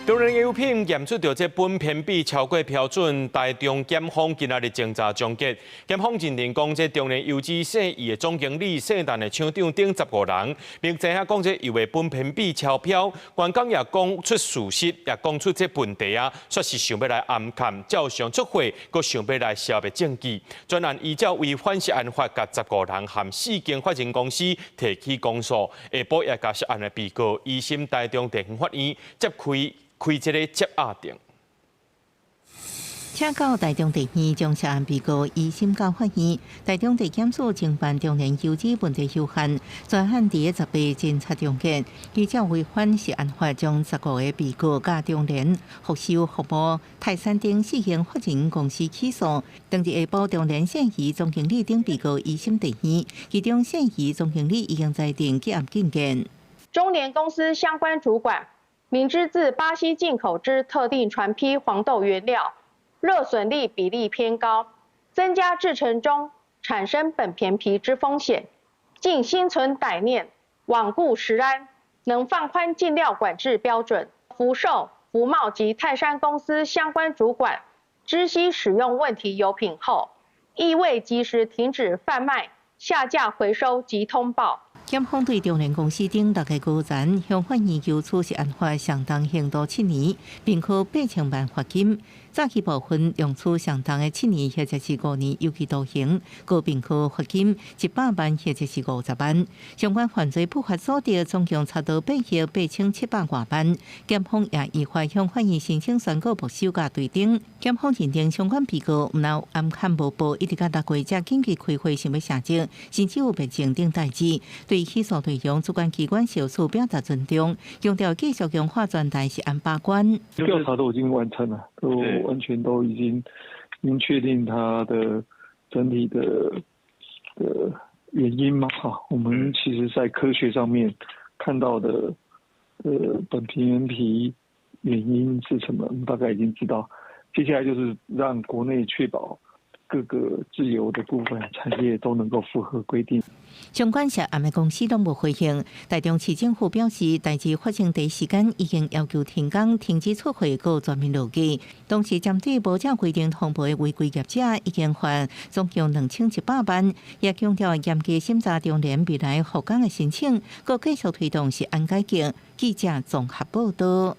中人藥品驗出到這苯偏比超過標準，台中檢方今仔日偵查終結。檢方認定講，這中人優之生醫的總經理、聖誕的廠長等15人，並知影講這藥的苯偏比超標，官方也講出事實，也講出這問題啊，說是想要來暗崁，照常出貨，佮想要來消滅證據。專案依照違反食安法，甲15人和4間法人公司提起公訴。下晡也甲涉案的被告移審台中地方法院接開這個接押庭。請到台中地院將涉案被告移審到法院。台中地檢署偵辦中人優之問題有限專案第18偵查終結，依照違反食安法，將15個被告甲中人福壽服務、泰山等4間法人公司起訴。當日下晡，中人現役總經理等被告移審地院，其中現役總經理已經裁定結案禁見。中聯公司相關主管明知自巴西進口之特定船坯黃豆原料熱損率比例偏高，增加製程中產生苯偏比之風險，竟心存歹念，罔顧食安，能放寬進料管制標準。福壽、福茂及泰山公司相關主管知悉使用問題油品後，亦未及時停止販賣、下架回收及通報。檢方對中聯公司等6個高層向法院求處食安法相當刑度7年，並科8,000萬罰金；早期部分用處相當的7年或者是5年有期徒刑，各並科罰金100萬或者是50萬。相關犯罪不法所得總共差到8億8,700多萬。檢方也依法向法院申請宣告沒收甲對等。檢方認定相關被告毋但暗崁無報，一直到6月才緊急開會想要寫證，甚至有別證等代志。對起訴內容，主管機關小處表達尊重，強調繼續用法專台食安把關。調查都已經完成了，都完全都已經確定它的整體的原因嘛。哈，我們其實在科學上面看到的苯偏比原因是什麼，我們大概已經知道。接下來就是讓國內確保各個自由的部分產業都能夠符合規定。相關涉案的公司都無回應。台中市政府表示，代誌發生第一時間已經要求停工、停止出貨，和全面落架。同時，針對無照規定通報的違規業者，已經罰總共2100萬，也強調嚴格審查中聯未來復工的申請，佮繼續推動食安改革。記者綜合報道。